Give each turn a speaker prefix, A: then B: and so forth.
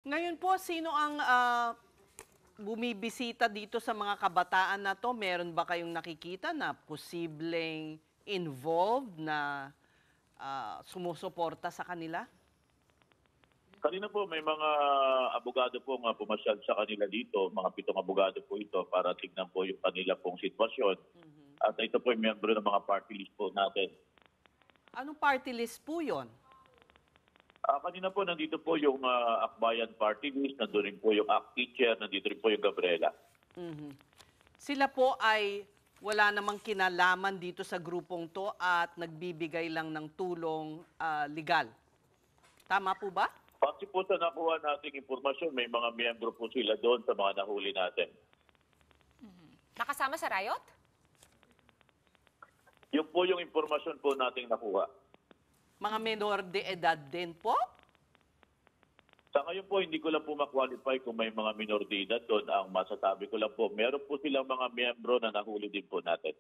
A: Ngayon po, sino ang bumibisita dito sa mga kabataan na to? Meron ba kayong nakikita na posibleng involved na sumusuporta sa kanila?
B: Kanina po may mga abogado po nga pumasyal sa kanila dito, mga 7 abogado po ito para tignan po yung kanila pong sitwasyon. At ito po yung miyembro ng mga party list po natin.
A: Anong party list po yon?
B: Kanina po nandito po yung Akbayan Party List, nandito rin po yung ACT Teacher, nandito rin po yung Gabriela.
A: Sila po ay wala namang kinalaman dito sa grupong to at nagbibigay lang ng tulong legal. Tama po ba?
B: Pati po sa nakuha nating impormasyon, may mga miyembro po sila doon sa mga nahuli natin.
C: Nakasama sa riot?
B: Yung po yung impormasyon po nating nakuha.
A: Mga menor de edad din po?
B: Sa ngayon po, hindi ko lang po ma-qualify kung may mga minor de edad doon. Ang masasabi ko lang po, meron po silang mga miyembro na nahuli din po natin.